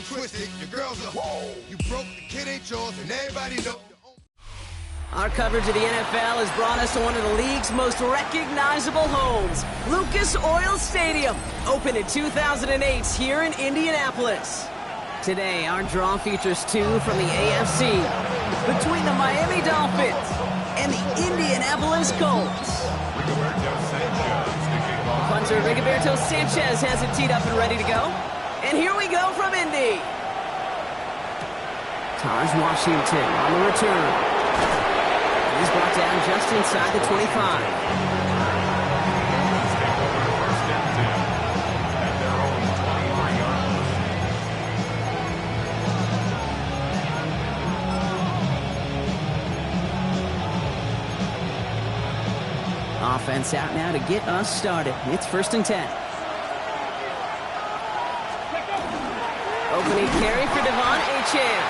twisted, your girl's a whoa. You broke, the kid ain't yours, and everybody know. Our coverage of the NFL has brought us to one of the league's most recognizable homes, Lucas Oil Stadium, opened in 2008 here in Indianapolis. Today, our draw features two from the AFC, between the Miami Dolphins and the Indianapolis Colts. Punter Rigoberto Sanchez has it teed up and ready to go. And here we go from Indy. Taj Washington on the return. He's brought down just inside the 25. Offense out now to get us started. It's 1st and 10. Opening carry for Devon Achane.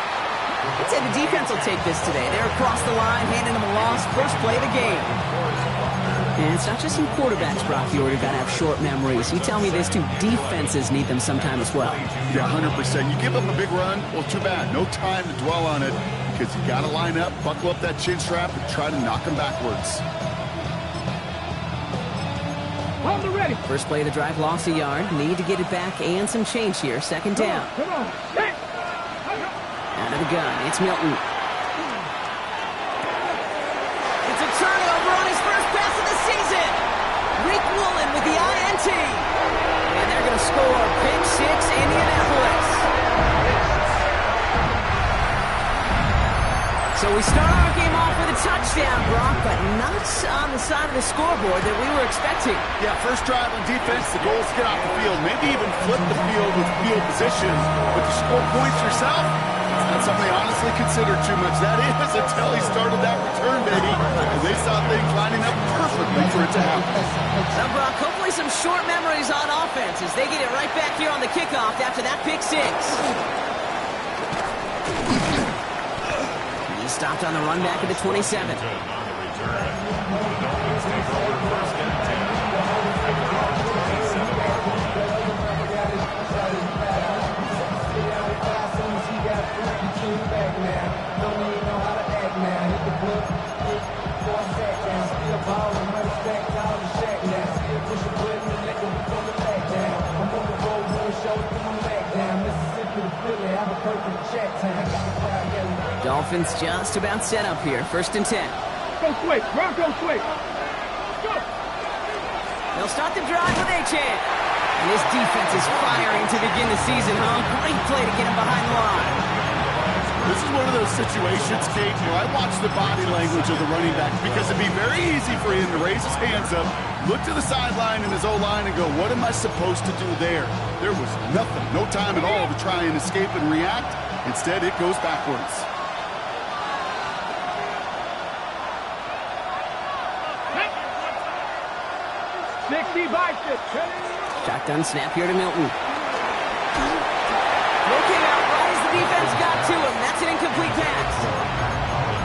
I'd say the defense will take this today. They're across the line, handing them a loss. First play of the game. And it's not just in quarterbacks, Brock York, who've got to have short memories. You tell me this too, defenses need them sometime as well. Yeah, 100%. You give them a big run, well, too bad. No time to dwell on it because you got to line up, buckle up that chin strap, and try to knock them backwards. Ready. First play of the drive, lost a yard. Need to get it back and some change here. 2nd down. Come on. Hey. Out of the gun, it's Milton. It's a turnover on his first pass of the season. Rick Woolen with the INT. And they're going to score. Pick 6, Indianapolis. So we start our game off with a touchdown, Brock, but not on the side of the scoreboard that we were expecting. Yeah, first drive on defense, the goal is to get off the field, maybe even flip the field with field position. But to score points yourself, that's something they honestly considered too much. That is until he started that return, baby. And they saw things lining up perfectly for it to happen. Now, Brock, hopefully some short memories on offense as they get it right back here on the kickoff after that pick 6. He stopped on the run back at the 27. Dolphins just about set up here. 1st and 10. Go quick. Bronco quick. Go. They'll start the drive with Achane. And his defense is firing to begin the season, huh? Great play to get him behind the line. This is one of those situations, Kate, where I watch the body language of the running back because it'd be very easy for him to raise his hands up, look to the sideline in his O-line and go, what am I supposed to do there? There was nothing, no time at all to try and escape and react. Instead, it goes backwards. Shotgun snap here to Milton. Looking out right as the defense got to him. That's an incomplete pass.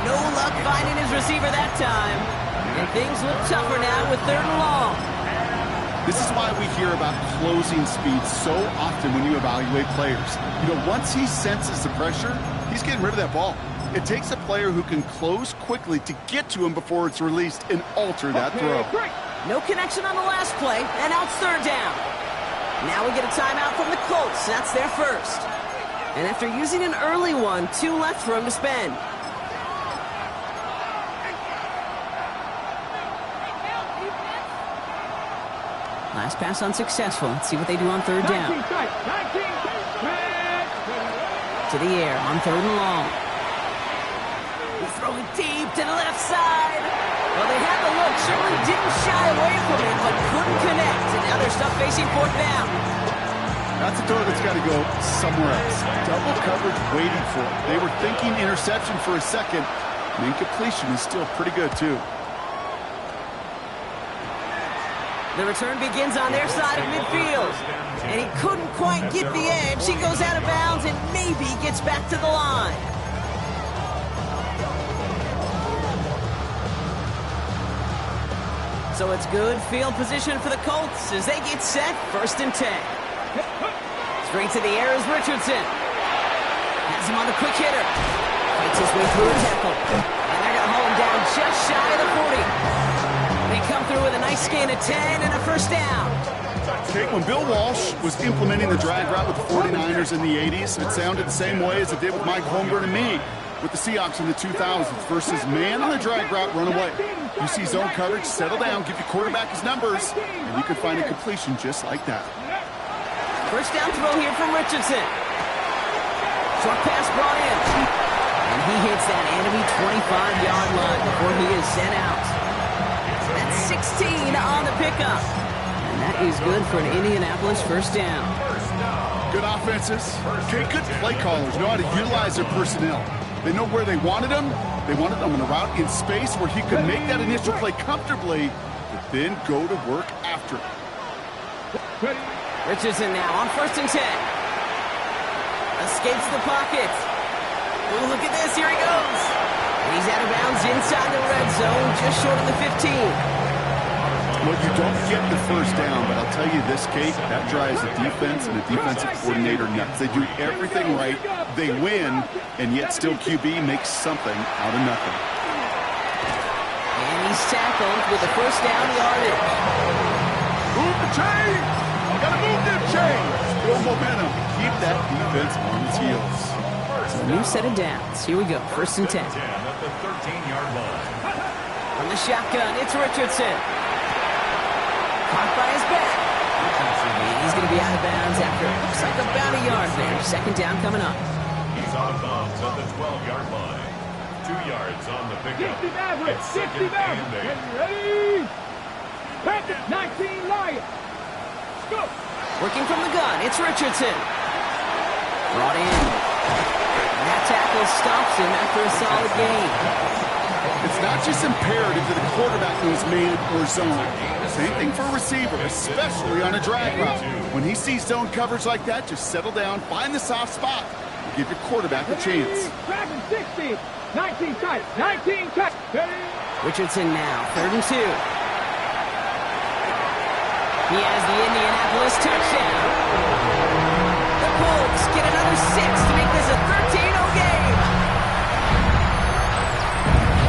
No luck finding his receiver that time. And things look tougher now with 3rd and long. This is why we hear about closing speed so often when you evaluate players. You know, once he senses the pressure, he's getting rid of that ball. It takes a player who can close quickly to get to him before it's released and alter that throw. No connection on the last play, and now it's 3rd down. Now we get a timeout from the Colts. That's their first. And after using an early one, 2 left for him to spend. Last pass unsuccessful. Let's see what they do on 3rd down. To the air on 3rd and long. He's throwing deep to the left side. Well, they had the look. Certainly didn't shy away from it, but couldn't connect. And now they're stuck facing 4th down. That's a throw that's got to go somewhere else. Double coverage waiting for it. They were thinking interception for a second. And incompletion is still pretty good, too. The return begins on their side of midfield. And he couldn't quite get the edge. He goes out of bounds and maybe gets back to the line. So it's good field position for the Colts as they get set. 1st and 10. Straight to the air is Richardson. Has him on the quick hitter. Fights his way through a tackle. And they're going to haul him down just shy of the 40. They come through with a nice gain of 10 and a first down. Okay, when Bill Walsh was implementing the drag route with the 49ers in the 80s, it sounded the same way as it did with Mike Holmgren and me with the Seahawks in the 2000s versus man on the drag route, run away. You see zone coverage, settle down, give your quarterback his numbers, and you can find a completion just like that. First down throw here from Richardson. Short pass brought in. And he hits that enemy 25-yard line before he is sent out. That's 16 on the pickup. And that is good for an Indianapolis first down. Good offenses. Okay, good play callers know how to utilize their personnel. They know where they wanted them. They wanted them on a route in space where he could make that initial play comfortably, but then go to work after it. Richardson now on 1st and 10. Escapes the pocket. Oh, look at this. Here he goes. And he's out of bounds inside the red zone, just short of the 15. Well, you don't get the first down, but I'll tell you this, Kate, that drives the defense and the defensive coordinator nuts. They do everything right, they win, and yet still QB makes something out of nothing. And he's tackled with the first down yardage. Move the chains! Gotta move them chains! Build momentum. Keep that defense on its heels. So a new set of downs. Here we go, 1st and 10. At the 13-yard line. From the shotgun, it's Richardson. Caught by his back. And he's going to be out of bounds after looks like about a yard there. 2nd down coming up. He's out of bounds at the 12-yard line. 2 yards on the pickup. 60 average. It's 60 second and average. 8. Ready? Packers, 19 Lions. Go. Working from the gun, it's Richardson. Brought in. And that tackle stops him after a solid gain. It's not just imperative that the quarterback knows man or zone. Same thing for a receiver, especially on a drag route. When he sees zone coverage like that, just settle down, find the soft spot, and give your quarterback a chance. Tracking 60. 19 tight. 19 tight. Richardson now, 3rd and 2. He has the Indianapolis touchdown. The Colts get another 6 to make this a 13-0 game.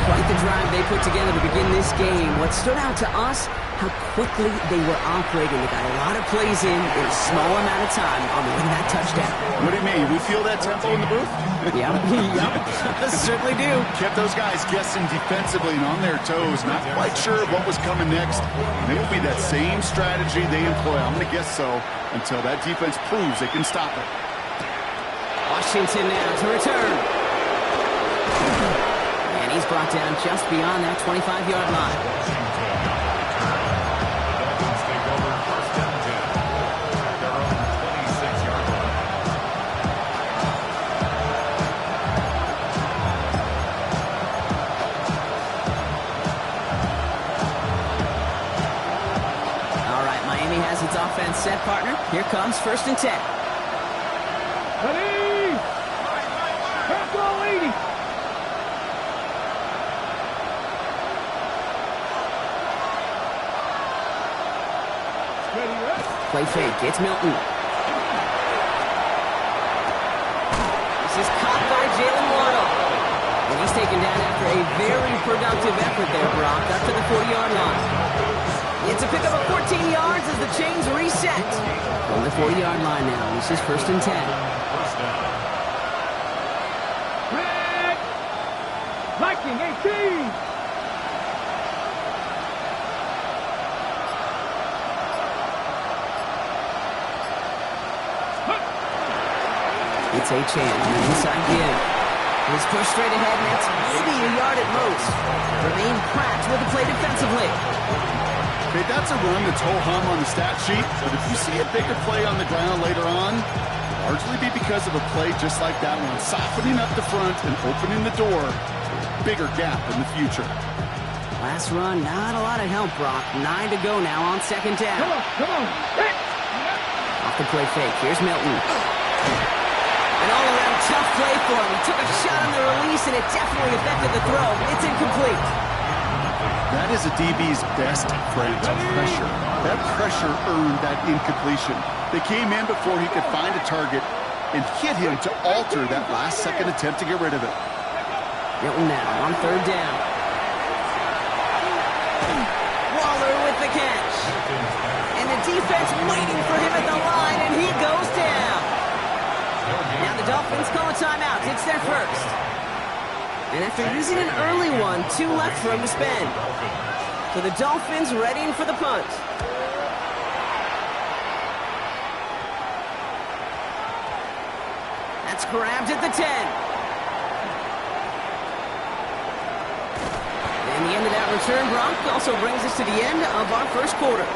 Quite the drive they put together to begin this game. What stood out to us, how quickly they were operating. They got a lot of plays in a small amount of time on the way to that touchdown. What do you mean? We feel that tempo in the booth? Yep, certainly do. Kept those guys guessing defensively and on their toes, not quite sure what was coming next. And it will be that same strategy they employ, I'm going to guess so, until that defense proves they can stop it. Washington now to return. And he's brought down just beyond that 25-yard line. Dolphins take over 1st and 10 at their own 26-yard line. All right, Miami has its offense set, partner. Here comes 1st and 10. Ready? Control 80. Ready, right? Play fake, it's Milton. This is caught by Jalen Waddle. And he's taken down after a very productive effort there, Brock, up to the 40-yard line. It's a pickup of 14 yards as the chains reset. From the 40-yard line now, this is 1st and 10. First down. Red. Viking 18. It's Achane on the inside give. He's pushed straight ahead, and it's maybe a yard at most. Remain Pratt with the play defensively. Okay, that's a run that's ho-hum on the stat sheet, but if you see a bigger play on the ground later on, it'll largely be because of a play just like that one, softening up the front and opening the door to a bigger gap in the future. Last run, not a lot of help, Brock. 9 to go now on 2nd down. Come on. Hit. Off the play fake, here's Milton. An all-around tough play for him. He took a shot on the release, and it definitely affected the throw. It's incomplete. That is a DB's best friend, pressure. That pressure earned that incompletion. They came in before he could find a target, and hit him to alter that last-second attempt to get rid of it. Hilton now on third down. Waller with the catch. And the defense waiting for him at the line, and he goes down. Now the Dolphins call a timeout. It's their first. And after using an early one, 2 left for him to spend. So the Dolphins readying for the punt. That's grabbed at the 10. And the end of that return, Brock, also brings us to the end of our first quarter.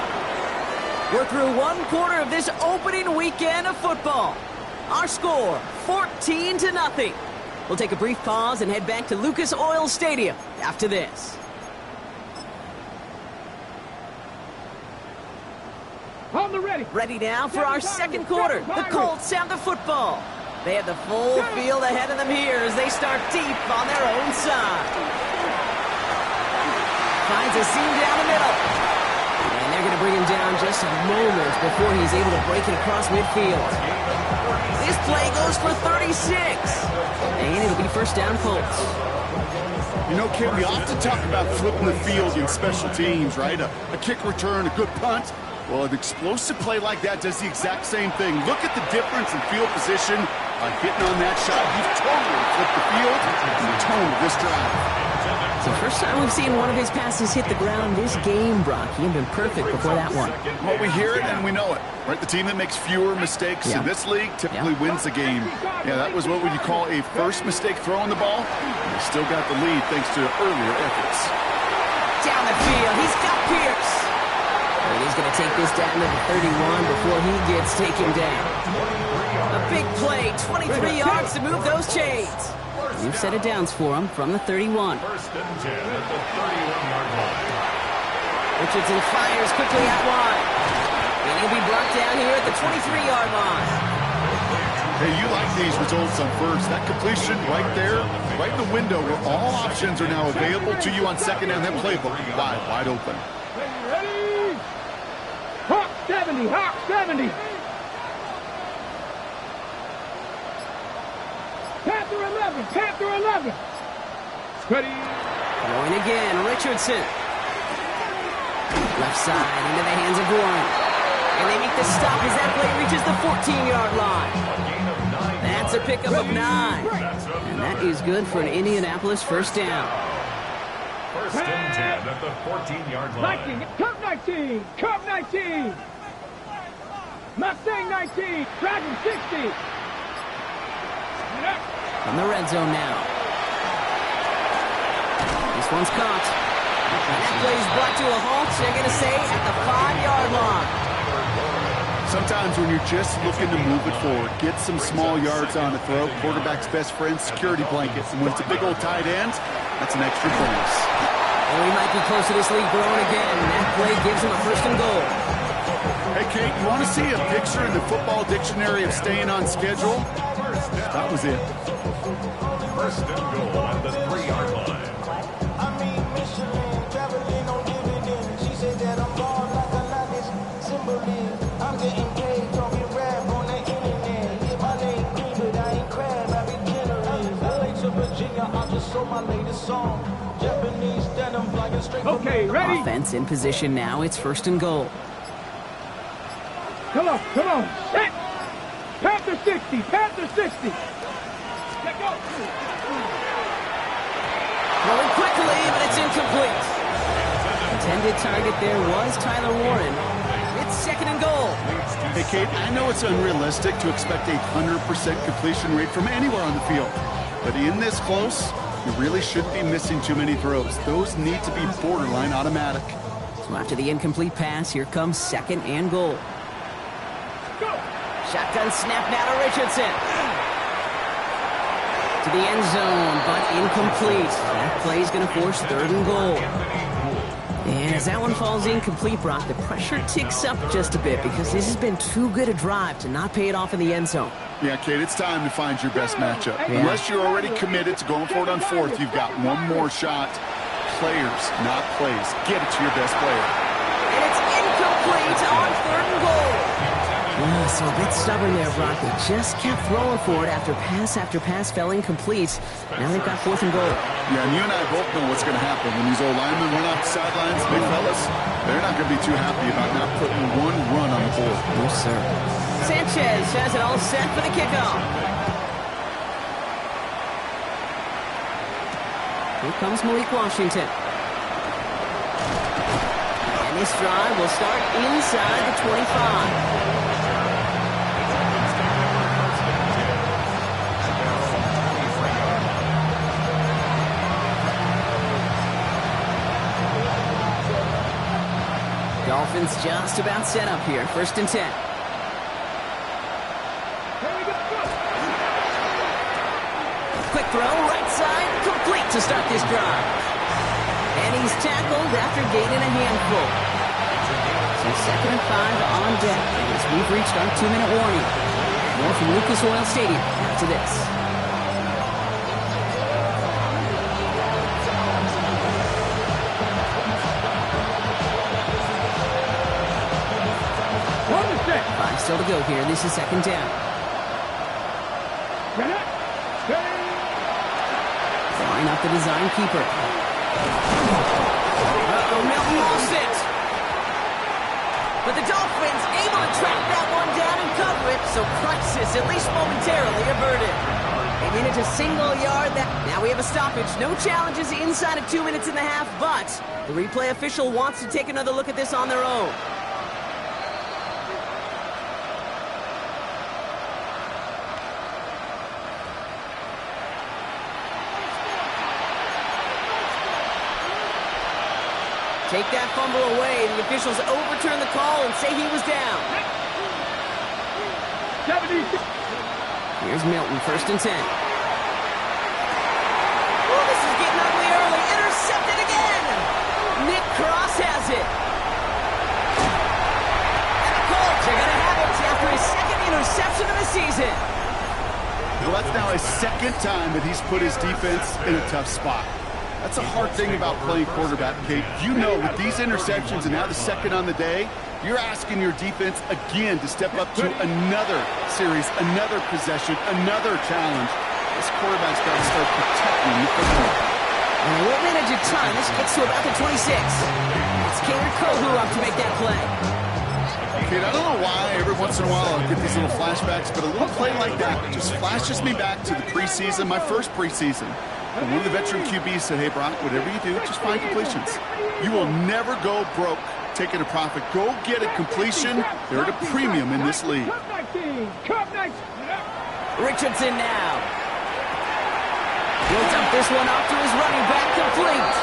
We're through one quarter of this opening weekend of football. Our score, 14-0. We'll take a brief pause and head back to Lucas Oil Stadium after this. On the ready. Ready now for our second quarter. The Colts have the football. They have the full field ahead of them here as they start deep on their own side. Finds a seam down the middle. And they're going to bring him down just a moment before he's able to break it across midfield. This play goes for 36. And it'll be first down Colts. You know, Kid, we often talk about flipping the field in special teams, right? A kick return, a good punt. Well, an explosive play like that does the exact same thing. Look at the difference in field position by hitting on that shot. He's totally flipped the field in the tone of this drive. It's the first time we've seen one of his passes hit the ground this game, Brock. He had been perfect before that one. Well, we hear it and we know it, right? The team that makes fewer mistakes in this league typically wins the game. Yeah, that was what would you call a first mistake throwing the ball. And they still got the lead thanks to earlier efforts. Down the field, he's got Pierce. And he's going to take this down to the 31 before he gets taken down. A big play, 23 yards to move those chains. New set of downs for him from the 31. First and 10 at the 31-yard line. Richardson fires quickly out wide. And he'll be brought down here at the 23-yard line. Hey, you like these results on first. That completion right there, right in the window where all options are now available to you on second down. That playbook wide open. Ready? Hawk 70, Hawk 70. Panther 11, Panther 11. Ready? Going again, Richardson. Left side into the hands of Warren. And they make the stop as that play reaches the 14-yard line. That's a pickup of 9. And that is good for an Indianapolis first down. First and 10 at the 14-yard line. 19, Curve 19, Curve 19. Mustang 19, Dragon 60. From the red zone now. This one's caught. And that play is brought to a halt, they're going to say, at the 5-yard line. Sometimes when you're just looking to move it forward, get some small yards on the throw, quarterback's best friend, security blanket. And when it's a big old tight end, that's an extra bonus. And we might be close to this league growing again. And that play gives him a first and goal. Hey, Kate, you want to see a picture in the football dictionary of staying on schedule? That was it. First and goal at the 3-yard line. Okay, ready? Offense in position now. It's first and goal. Come on, come on. Set. Panther 60, Panther 60. Let go. Rolling quickly, but it's incomplete. Intended target there was Tyler Warren. It's second and goal. Hey, Kate, I know it's unrealistic to expect a 100% completion rate from anywhere on the field. But in this close, you really shouldn't be missing too many throws. Those need to be borderline automatic. So after the incomplete pass, here comes second and goal. Go. Shotgun snap now to Richardson. To the end zone, but incomplete. That play is going to force third and goal. And as that one falls incomplete, Brock, the pressure ticks up just a bit because this has been too good a drive to not pay it off in the end zone. Yeah, Kate, it's time to find your best matchup. Unless you're already committed to going for it on fourth, you've got one more shot. Players, not plays. Get it to your best player. And it's incomplete on third and goal. So a bit stubborn there, Brock. They just kept throwing for it after pass fell incomplete. Now they've got 4th and goal. Yeah, and you and I both know what's going to happen when these old linemen run off the sidelines. Big fellas, they're not going to be too happy about not putting one run on the board. No, sir. Sanchez has it all set for the kickoff. Here comes Malik Washington. And this drive will start inside the 25. Dolphins just about set up here. 1st and 10. Quick throw, right side, complete to start this drive. And he's tackled after gaining a handful. So 2nd and 5 on deck as we've reached our 2-minute warning. More from Lucas Oil Stadium after this. Still to go here. This is 2nd down. Line up the design keeper. Milton lost it. But the Dolphins able to track that one down and cover it, so crisis at least momentarily averted. They made it to single yard. Now we have a stoppage. No challenges inside of 2 minutes and a half, but the replay official wants to take another look at this on their own. Take that fumble away. The officials overturn the call and say he was down. Here's Milton, 1st and 10. Oh, this is getting ugly early. Intercepted again. Nick Cross has it. And the Colts are going to have it after his 2nd interception of the season. Well, that's now his 2nd time that he's put his defense in a tough spot. That's a hard thing about playing quarterback, Kate. You know, with these interceptions and now the 2nd on the day, you're asking your defense again to step up to another series, another possession, another challenge. This quarterback's got to start protecting the football. And they won't manage a ton. This gets to about the 26. It's Kader Kohu up to make that play. Kate, I don't know why every once in a while I'll get these little flashbacks, but a little play like that just flashes me back to the preseason, my first preseason. And one of the veteran QBs said, hey, Brock, whatever you do, just find completions. You will never go broke taking a profit. Go get a completion. They're at a premium in this league. Richardson now. He'll dump this one off to his running back, complete.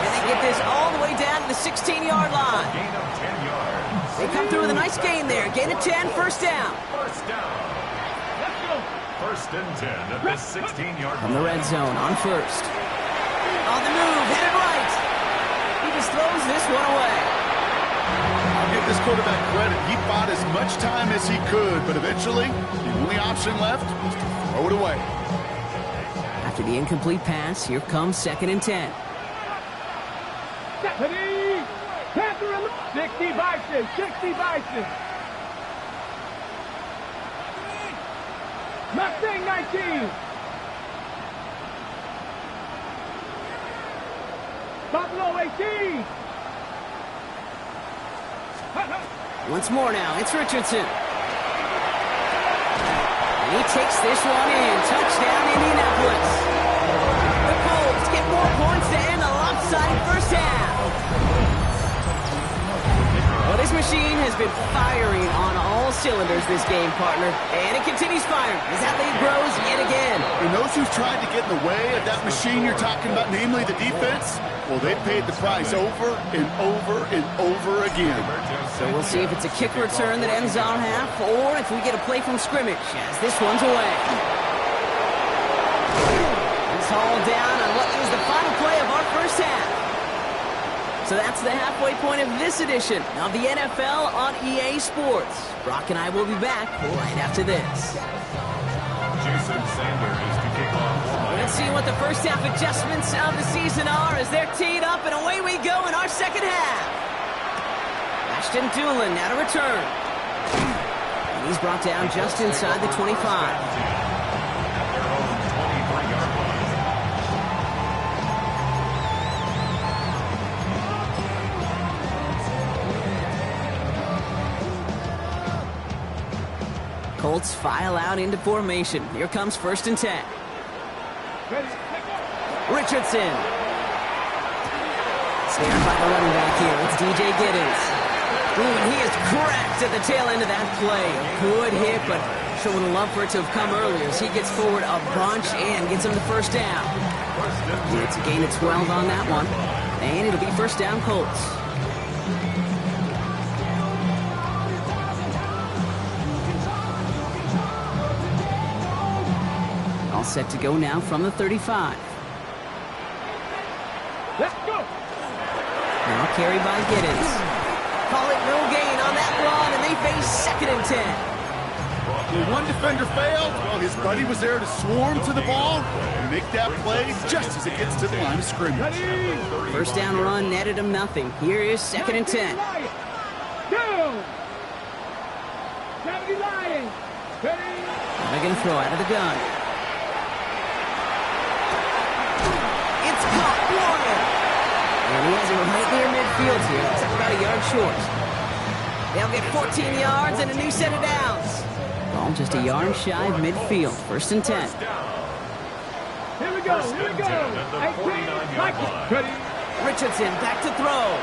And they get this all the way down to the 16-yard line. Gain of 10 yards. They come through with a nice gain there. Gain of 10, 1st down. 1st down. 1st and 10 at the 16-yard line. From the red zone on 1st. On the move, headed right. He just throws this one away. I'll give this quarterback credit. He bought as much time as he could, but eventually, the only option left was to throw it away. After the incomplete pass, here comes 2nd and 10. 60 Bison, 60 Bison. Mustang 19. Buffalo 18. Once more now, it's Richardson. And he takes this one in. Touchdown, Indianapolis. The Colts get more points to end the lopsided 1st half. Well, this machine has been firing on all cylinders this game, partner. And it continues firing as that lead grows yet again. And those who've tried to get in the way of that machine you're talking about, namely the defense, well, they paid the price over and over and over again. So we'll see if it's a kick return that ends on half, or if we get a play from scrimmage as this one's away. It's hauled down on what is the final play of our 1st half. So that's the halfway point of this edition of the NFL on EA Sports. Brock and I will be back right after this. Jason Sanders to kick off. Let's see what the 1st half adjustments of the season are as they're teed up, and away we go in our 2nd half. Ashton Doolin now to return. He's brought down just inside the 25. At their own 23-yard line. Colts file out into formation. Here comes 1st and 10. Richardson. Snared by the running back here. It's DJ Giddens. Ooh, and he is cracked at the tail end of that play. A good hit, but sure would have loved for it to have come earlier as he gets forward a bunch and gets him the 1st down. It's a gain of 12 on that one. And it'll be 1st down Colts. All set to go now from the 35. Let's go. Now carried by Giddens. Call it no gain on that run, and they face 2nd and 10. When one defender failed, well, his buddy was there to swarm to the ball and make that play just as it gets to the line of scrimmage. 1st down run netted him nothing. Here is 2nd and 10. Down. 70 Lions. They're going to throw out of the gun. It's caught. Warner. And he has it right near midfield here. It's about a yard short. They'll get 14 yards and a new set of downs. Ball just a yard shy of midfield. 1st and 10. Here we go. Here we go. 18. Like it. Richardson back to throw.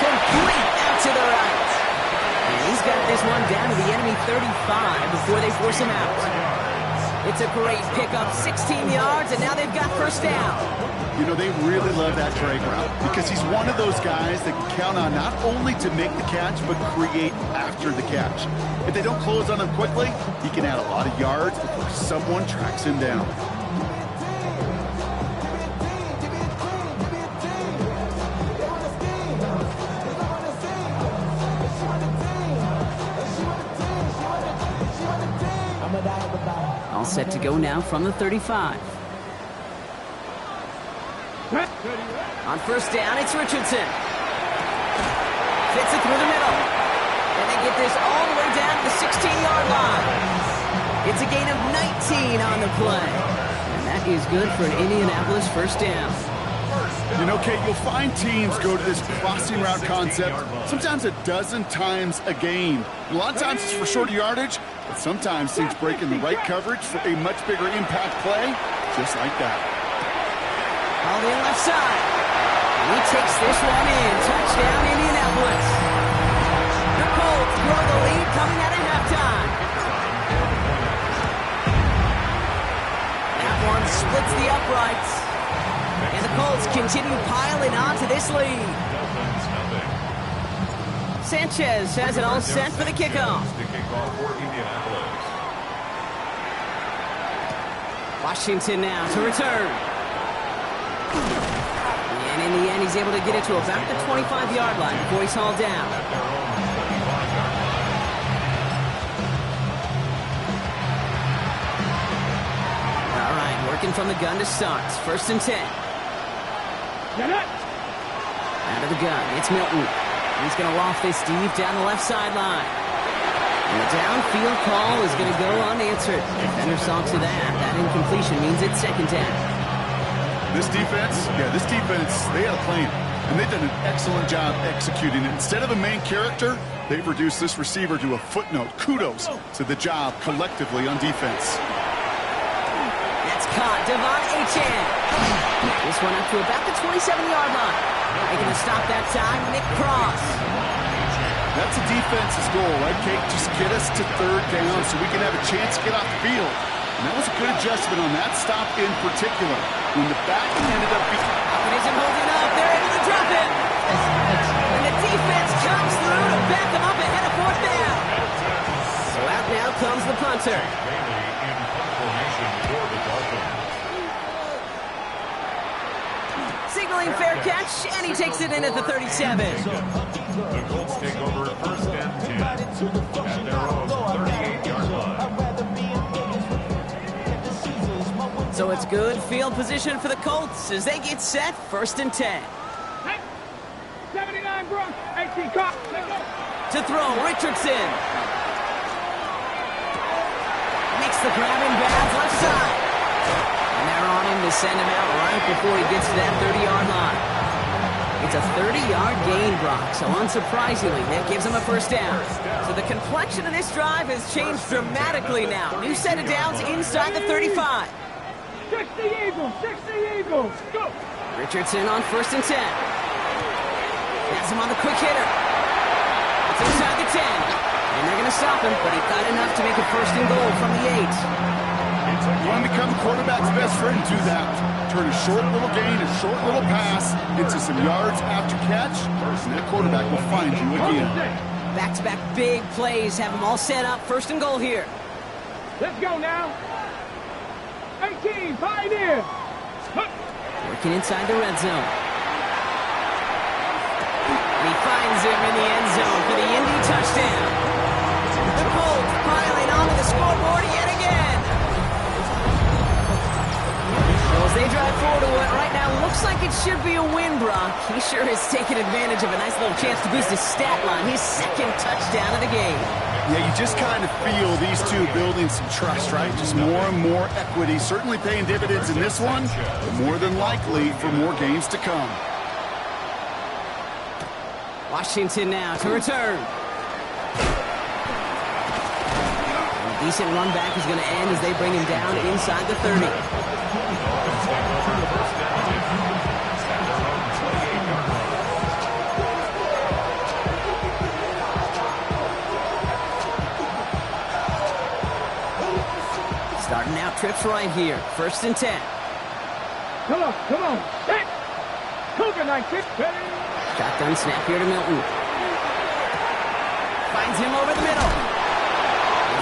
Complete out to the right. And he's got this one down to the enemy 35 before they force him out. It's a great pickup, 16 yards, and now they've got 1st down. You know, they really love that drag route because he's one of those guys that can count on not only to make the catch, but create after the catch. If they don't close on him quickly, he can add a lot of yards before someone tracks him down. All set to go now from the 35. On 1st down, it's Richardson. Fits it through the middle. And they get this all the way down to the 16-yard line. It's a gain of 19 on the play. And that is good for an Indianapolis 1st down. You know, Kate, you'll find teams go to this crossing route concept sometimes a dozen times a game. A lot of times it's for shorter yardage, but sometimes things break in the right coverage for a much bigger impact play, just like that. On the left side. And he takes this one in. Touchdown, Indianapolis. The Colts grow the lead coming out of halftime. That one splits the uprights. And the Colts continue piling on to this lead. Sanchez has it all set for the kickoff. Washington now to return. And in the end, he's able to get it to about the 25-yard line before he's hauled down. All right, working from the gun to start. 1st and 10. Out of the gun, it's Milton. He's going to loft this deep down the left sideline. And the downfield call is going to go unanswered. Defender saw to that. That incompletion means it's 2nd down. This defense, they had a plan. And they've done an excellent job executing it. Instead of a main character, they've reduced this receiver to a footnote. Kudos to the job collectively on defense. That's caught. Devon Achane. This one up to about the 27-yard line. Making a stop that time, Nick Cross. That's a defense's goal, right, Kate? Just get us to 3rd down so we can have a chance to get off the field. And that was a good adjustment on that stop in particular. When the back ended up being... It isn't holding up. They're able to drop it. And the defense comes through to back them up ahead of 4th down. So out now comes the punter. Signaling fair catch, and he takes it in at the 37. The Colts take over 1st and 10 at their own 38-yard line. So it's good field position for the Colts as they get set. 1st and 10. 79 Bronx. 18 caught. To throw, Richardson. Makes the grab in bounds, left side. And they're on him to send him out right before he gets to that 30-yard line. It's a 30-yard gain, Brock, so unsurprisingly, that gives him a first down. So the complexion of this drive has changed dramatically now. New set of downs inside the 35. 60 Eagles, 60 Eagles, go! Richardson on 1st and 10. Has him on the quick hitter. It's inside the 10. And they're going to stop him, but he got enough to make a 1st and goal from the 8. You want to become a quarterback's best friend, do that. Turn a short little gain, a short little pass into some yards after catch, and that quarterback will find you again. Back-to-back big plays have them all set up. 1st and goal here. Let's go now. 18, Pioneer. Working inside the red zone. And he finds him in the end zone for the Indy touchdown. The Colts piling onto the scoreboard yet again. Well, as they drive forward to what right now looks like it should be a win, Brock. He sure has taken advantage of a nice little chance to boost his stat line. His 2nd touchdown of the game. Yeah, you just kind of feel these two building some trust, right? Just more and more equity. Certainly paying dividends in this one, but more than likely for more games to come. Washington now to return. And a decent run back is going to end as they bring him down inside the 30. Starting out trips right here. 1st and 10. Come on, come on. Hey! Cougar 19, ready? Shotgun snap here to Milton. Finds him over the middle.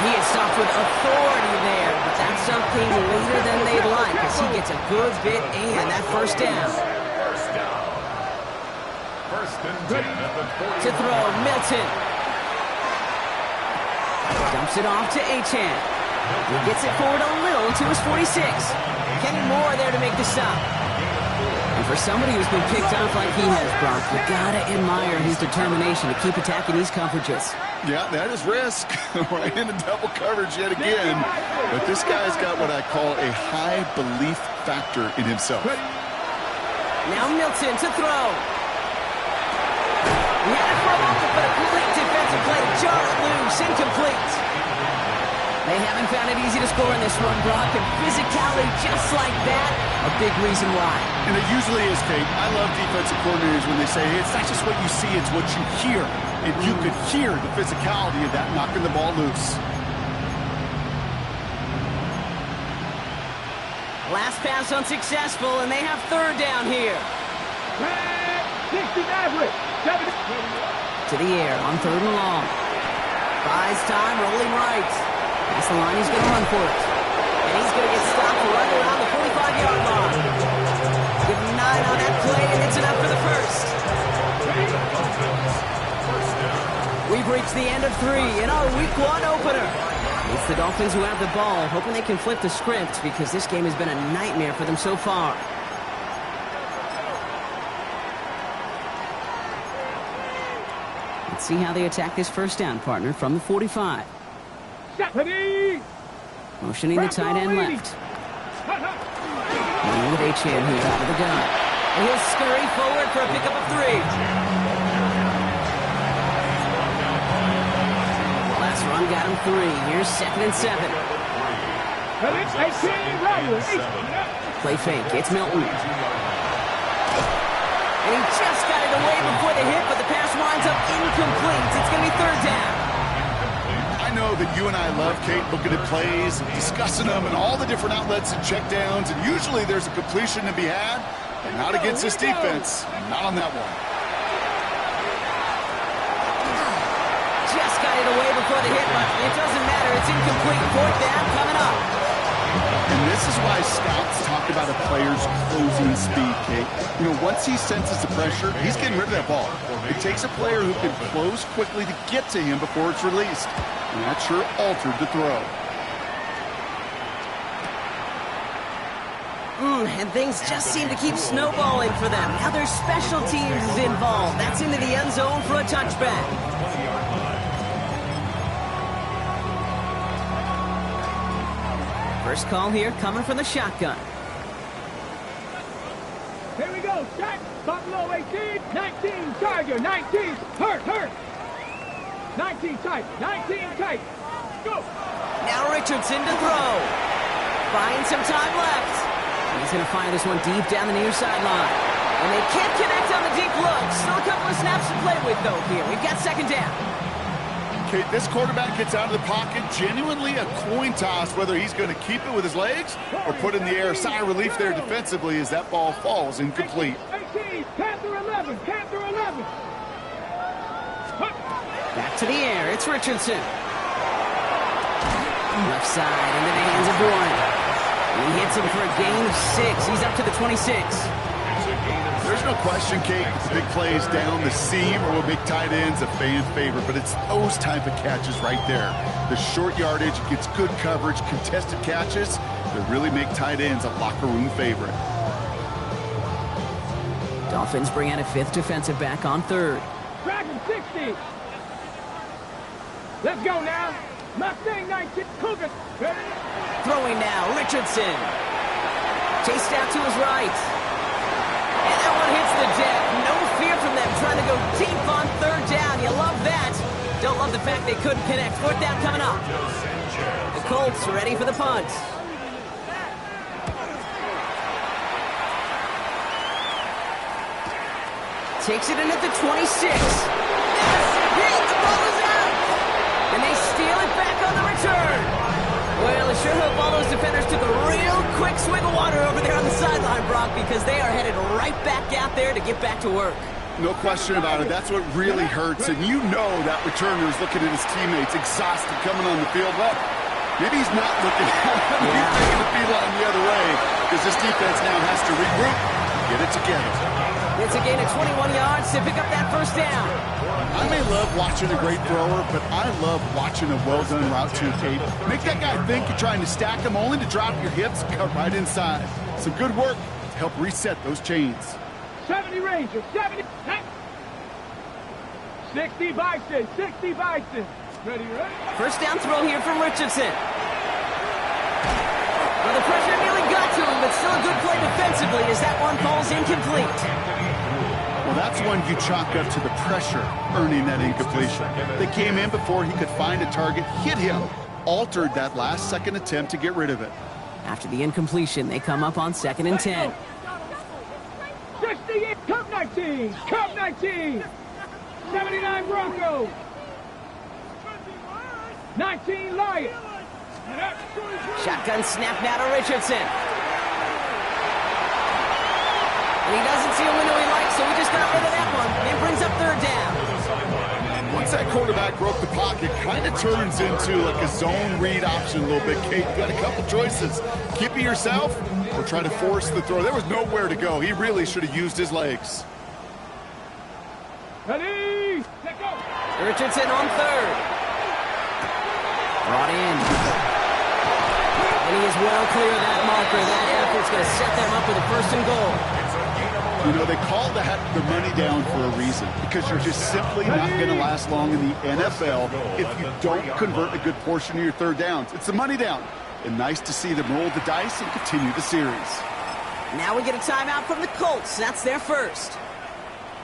He is stopped with authority there, but that's something later than they'd like as he gets a good bit and that 1st down. To throw, Milton. Dumps it off to Achane. He gets it forward a little to his 46. Kenny Moore there to make the stop. And for somebody who's been picked off like he has, Brock, you gotta admire his determination to keep attacking these coverages. Yeah, that is risk. Right into double coverage yet again. But this guy's got what I call a high belief factor in himself. Now Milton to throw. He had it for a moment, but a complete defensive play to jar it loose, incomplete. They haven't found it easy to score in this one, Brock, and physicality just like that, a big reason why. And it usually is, Kate. I love defensive coordinators when they say, hey, it's not just what you see, it's what you hear. And you could hear the physicality of that knocking the ball loose. Last pass unsuccessful, and they have 3rd down here. 60 Maverick. To the air on 3rd and long. Buys time, rolling right. That's the line, he's going to run for it. And he's going to get stopped right around the 45-yard line. Give him 9 on that play, and it's enough for the 1st. We've reached the end of 3 in our Week 1 opener. It's the Dolphins who have the ball, hoping they can flip the script because this game has been a nightmare for them so far. Let's see how they attack this 1st down, partner, from the 45. Motioning the tight end left. With Achane here out of the gun. And he'll scurry forward for a pickup of 3. Last run got him 3. Here's 2nd and 7. Play fake. It's Milton. And he just got it away before the hit, but the pass winds up incomplete. It's going to be 3rd down. I know that you and I love, Kate, looking at plays, and discussing them, and all the different outlets and checkdowns, and usually there's a completion to be had, but not against this defense. Not on that one. Just got it away before the hit, but it doesn't matter. It's incomplete. 4th down coming up. And this is why scouts talk about a player's closing speed, Kate. You know, once he senses the pressure, he's getting rid of that ball. It takes a player who can close quickly to get to him before it's released. And that sure altered the throw. And things just seem to keep snowballing for them. Now their special teams is involved. That's into the end zone for a touchback. First call here coming from the shotgun. Here we go. Shot. Buffalo 18. 19. Tiger. 19. Hurt. 19 tight. 19 tight. Go. Now Richardson to throw. Buying some time left. He's going to fire this one deep down the near sideline. And they can't connect on the deep look. Still a couple of snaps to play with, though, here. We've got second down. Okay, this quarterback gets out of the pocket. Genuinely a coin toss whether he's going to keep it with his legs or put in the air. Sigh of relief there defensively as that ball falls incomplete. 18. Panther 11. Panther 11. Back to the air. It's Richardson. Left side into the hands of Bourne. He hits him for a gain of 6. He's up to the 26. There's no question, Kate, the big plays down the seam or big tight ends a fan favorite, but it's those type of catches right there. The short yardage gets good coverage, contested catches that really make tight ends a locker room favorite. Dolphins bring out a 5th defensive back on 3rd. Dragon 60. Let's go now. Mustang 19. Cougar. Ready? Throwing now, Richardson. Chased out to his right. And that one hits the deck. No fear from them trying to go deep on 3rd down. You love that. Don't love the fact they couldn't connect. 4th down coming up. The Colts ready for the punt. Takes it in at the 26. The ball is out. And they steal it back on the return. Well, I sure hope all those defenders took a real quick swig of water over there on the sideline, Brock, because they are headed right back out there to get back to work. No question about it. That's what really hurts. And you know that returner is looking at his teammates, exhausted, coming on the field. Well, maybe he's not looking at him. He's taking the field line the other way because this defense now has to regroup and get it together. It's a gain of 21 yards to pick up that 1st down. I may love watching a great thrower, but I love watching a well-done route too, Kate. Make that guy think you're trying to stack him only to drop your hips and cut right inside. Some good work to help reset those chains. 70 Rangers. 70. 60 Bison. 60 Bison. Ready? 1st down throw here from Richardson. Well, the pressure nearly got to him, but still a good play defensively as that one falls incomplete. Well, that's one you chalk up to the pressure earning that incompletion. They came in before he could find a target, hit him, altered that last-second attempt to get rid of it. After the incompletion, they come up on 2nd and 10. 68. Cup 19. Cup 19. 79 Broncos. 19 Lions. Shotgun snap now to Richardson. And he doesn't see a window he likes, so he just got rid of that one. And brings up 3rd down. Once that quarterback broke the pocket, kind of turns into like a zone read option a little bit, Kate. You got a couple choices. Keep it yourself or try to force the throw. There was nowhere to go. He really should have used his legs. Ready? Let go. Richardson on 3rd. Brought in. And he is well clear of that marker. That effort's going to set them up with a 1st and goal. You know, they call that the money down for a reason because you're just simply not going to last long in the NFL if you don't convert a good portion of your 3rd downs. It's the money down. And nice to see them roll the dice and continue the series. Now we get a timeout from the Colts. That's their 1st.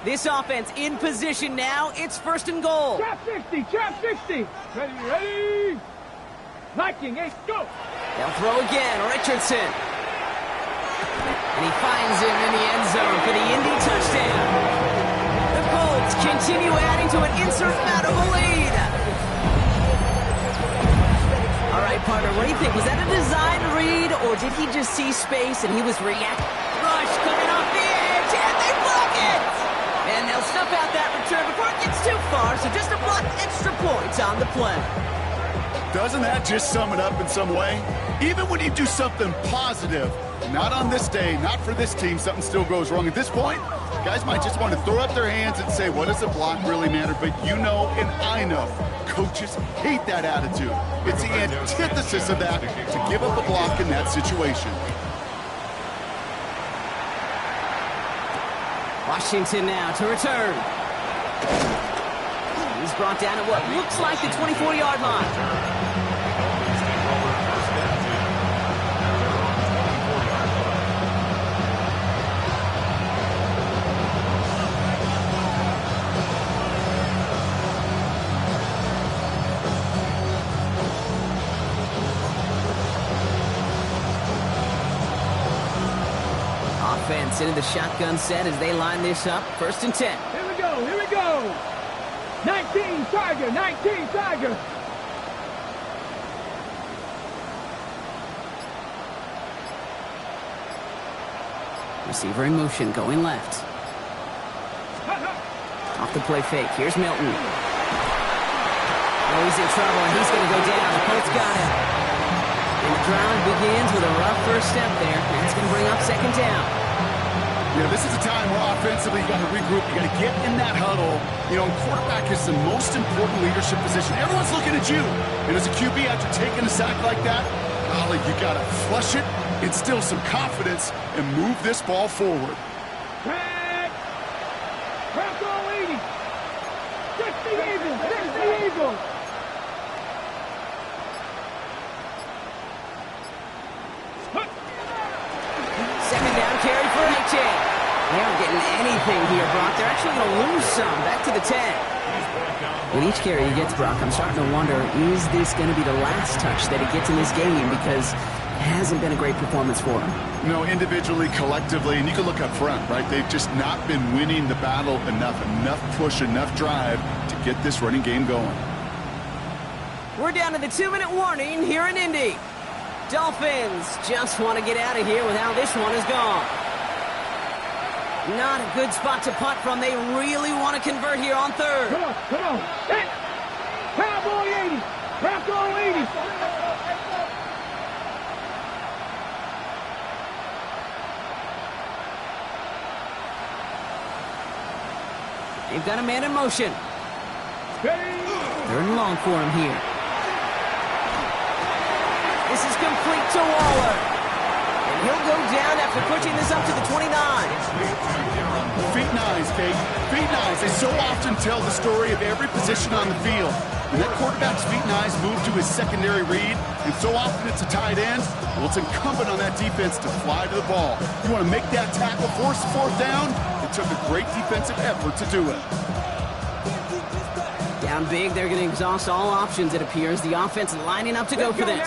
This offense in position now. It's 1st and goal. Trap 60. Trap 60. Ready? Viking 8. Go. They'll throw again. Richardson. And he finds him in the end zone for the Indy touchdown. The Colts continue adding to an insurmountable lead. All right, partner, what do you think? Was that a design read, or did he just see space and he was reacting? Rush coming off the edge, and they block it! And they'll snuff out that return before it gets too far, so just a block extra points on the play. Doesn't that just sum it up in some way? Even when you do something positive, not on this day, not for this team, something still goes wrong. At this point, guys might just want to throw up their hands and say, what does a block really matter? But you know and I know, coaches hate that attitude. It's the antithesis of that to give up a block in that situation. Washington now to return. He's brought down at what looks like the 24-yard line. offense into the shotgun set as they line this up. 1st and 10. Here we go, here we go. 19 Tiger, 19 Tiger. Receiver in motion, going left. Off the play fake. Here's Milton. Oh, he's in trouble, and he's going to go down. The Colts got him. And the drive begins with a rough first step there. That's going to bring up 2nd down. Yeah, this is a time where offensively you got to regroup. You got to get in that huddle. You know, quarterback is the most important leadership position. Everyone's looking at you. And as a QB, after taking a sack like that, golly, you got to flush it, instill some confidence, and move this ball forward. Tag! Crack all 80! 60 Eagles! 60 Eagles! Second down carry for A.J. They aren't getting anything here, Brock. They're actually going to lose some. Back to the 10. With each carry he gets, Brock, I'm starting to wonder, is this going to be the last touch that he gets in this game? Because it hasn't been a great performance for him. You know, individually, collectively, and you can look up front, right? They've just not been winning the battle enough push, enough drive to get this running game going. We're down to the 2-minute warning here in Indy. Dolphins just want to get out of here with how this one is gone. Not a good spot to punt from. They really want to convert here on 3rd. Come on, come on. Hey! Cowboy 80! Crack all 80! They've got a man in motion. Steady! 3rd and long for him here. This is complete to Waller. And he'll go down after pushing this up to the 29. Feet nice, Kate. Feet nice. They so often tell the story of every position on the field. And that quarterback's feet nice move to his secondary read, and so often it's a tight end. Well, it's incumbent on that defense to fly to the ball. You want to make that tackle, force the 4th down. It took a great defensive effort to do it. Down big, they're going to exhaust all options, it appears. The offense lining up to go for this.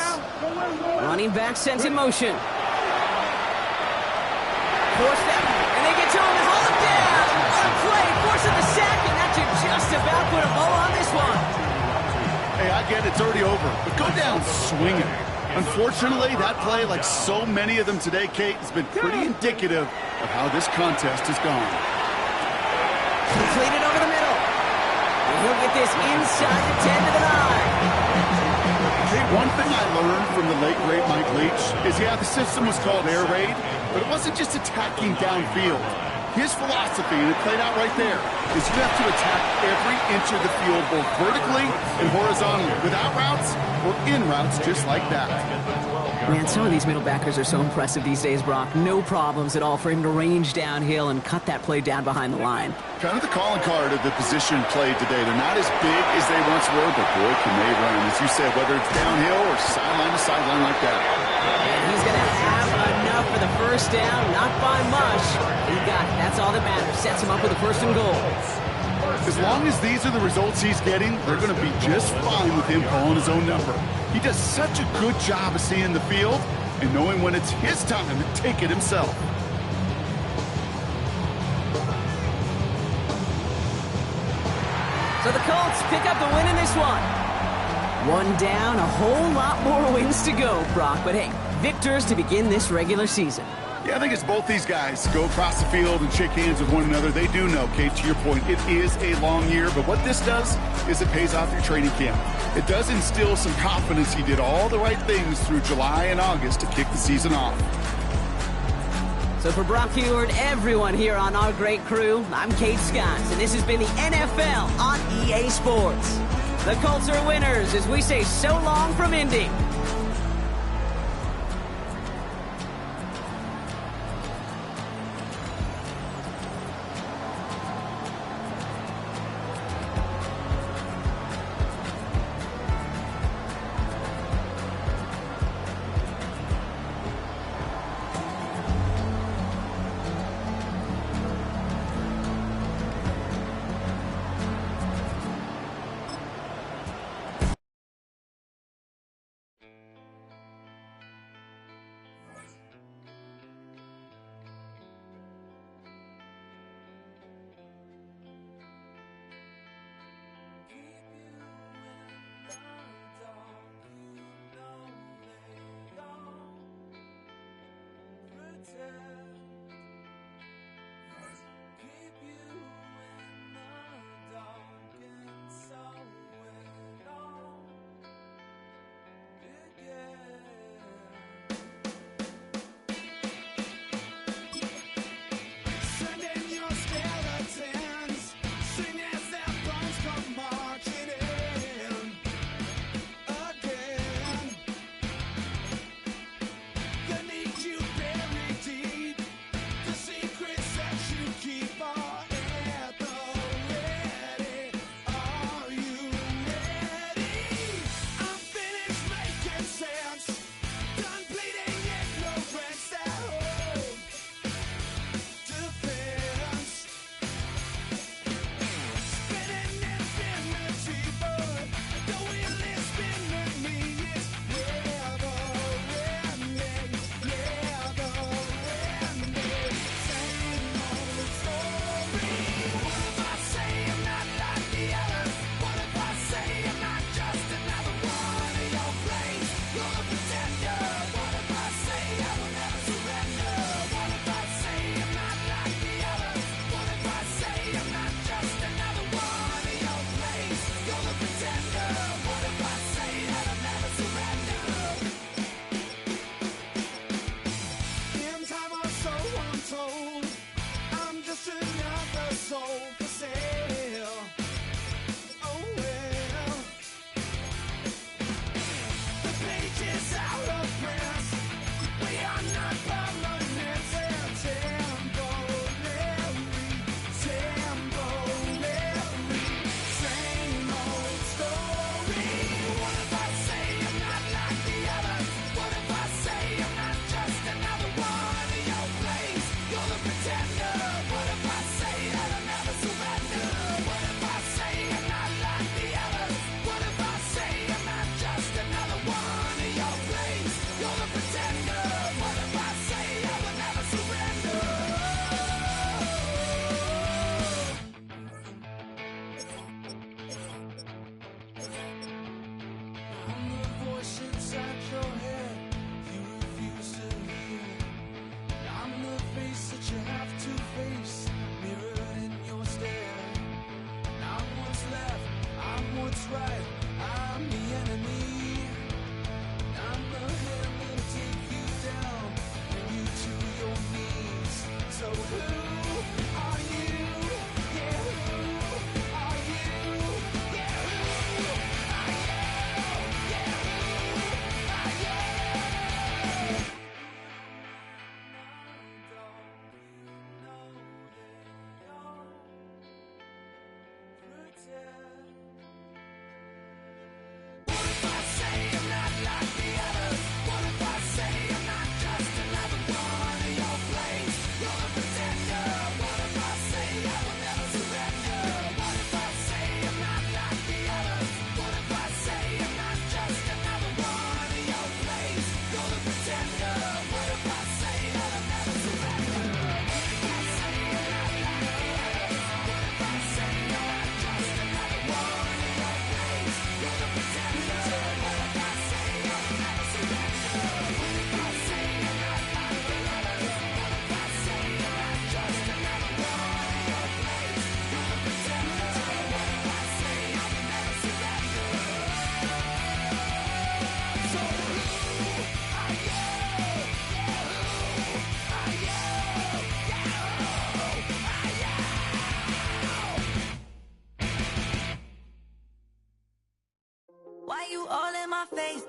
Running back sent in motion. Force them, and they get to him and hold him down. What a play, forcing the sack, and that should just about put a bow on this one. Hey, I get it's already over, but go down swinging. Unfortunately, that play, like so many of them today, Kate, has been pretty indicative of how this contest has gone. Completed over the middle. And he'll get this inside the 10 to the 9. One thing I learned from the late, great Mike Leach is, yeah, the system was called air raid, but it wasn't just attacking downfield. His philosophy, and it played out right there, is you have to attack every inch of the field, both vertically and horizontally, without routes or in routes just like that. Man, some of these middle backers are so impressive these days, Brock. No problems at all for him to range downhill and cut that play down behind the line. Kind of the calling card of the position played today. They're not as big as they once were, but boy, can they run. As you said, whether it's downhill or sideline to sideline like that. And he's going to have enough for the 1st down, not by much. He got it. That's all that matters. Sets him up with a 1st and goal. As long as these are the results he's getting, they're going to be just fine with him calling his own number. He does such a good job of seeing the field and knowing when it's his time to take it himself. So the Colts pick up the win in this one. One down, a whole lot more wins to go, Brock. But hey, victors to begin this regular season. Yeah, I think it's both these guys go across the field and shake hands with one another. They do know, Kate, to your point, it is a long year. But what this does is it pays off your training camp. It does instill some confidence. He did all the right things through July and August to kick the season off. So for Brock Heward, everyone here on our great crew, I'm Kate Scott, and this has been the NFL on EA Sports. The Colts are winners as we say so long from Indy.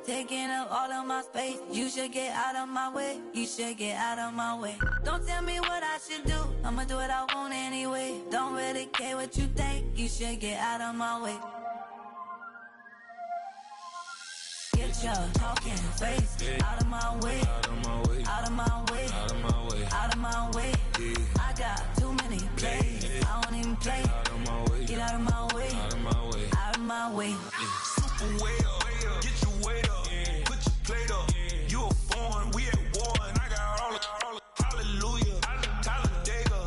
taking up all of my space. You should get out of my way. You should get out of my way. Don't tell me what I should do. I'ma do what I want anyway. Don't really care what you think. You should get out of my way. Get your talking face out of my way. Out of my way. Out of my way. Out of my way. Out of my way. I got too many plays. I don't even play. Out of my way. Get out of my way. Out of my way. Out of my way. Super way up. Get your weight up. Put your plate up. You a foreign. We at war. And I got all the hallelujah. Talladega.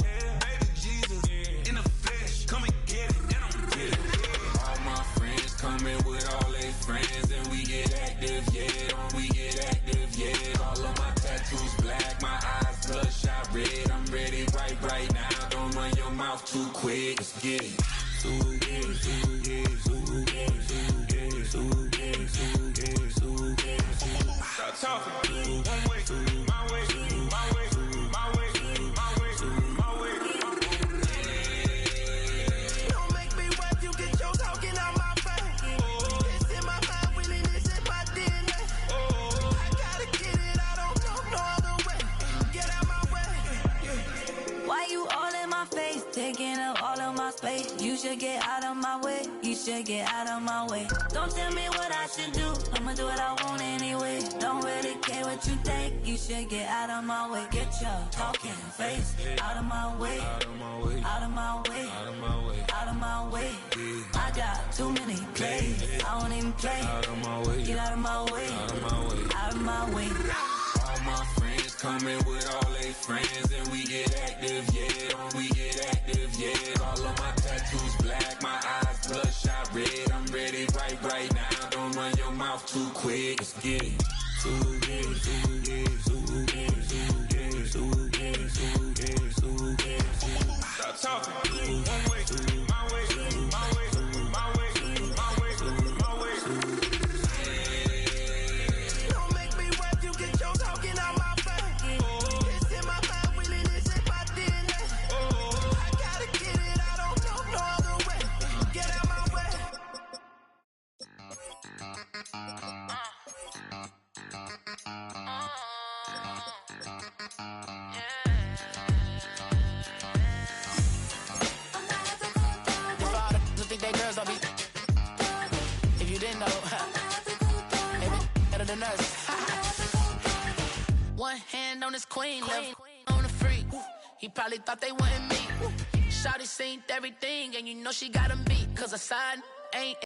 Baby Jesus. In the flesh. Come and get it. And I'm get it. All my friends coming with all their friends. And we get active, yeah. We get active, yeah. All of my tattoos black. My eyes bloodshot red. I'm ready right now. Don't run your mouth too quick. Let's get it. Stop talking. One way, my way, my way, my way, my way, my way. Don't make me wipe you, get your talking out my face. It's in my mind, really, this is my DNA. I gotta get it, I don't know no other way. Get out my way. Why you all in my face, taking up all of my space? You should get out of my way. You should get out of my way. Don't tell me what I should do. I'ma do what I want anyway. Don't really care what you think. You should get out of my way. Get your talking face out of my way. Out of my way. Out of my way. Out of my way. Out of my way. I got too many plays. I don't even play. Out of my way. Get out of my way. Out of my way. Out of my way. All my friends coming with all their friends. And we get active, yeah. We get active, yeah. All of my tattoos black. My eyes bloodshot red. I'm ready right now. Don't run your mouth too quick. Let's get it. Stop talking. One way, my way, my way, my way, my way, my way. Don't make me wipe you, get your talking out my face. It's in my mind, really, this is my DNA. I gotta get it, I don't know no other way. Get out my way. If you didn't know, maybe better than us. One hand on his queen, left on the freak. He probably thought they wanted me. Shawty seen everything, and you know she got him beat. 'Cause her side ain't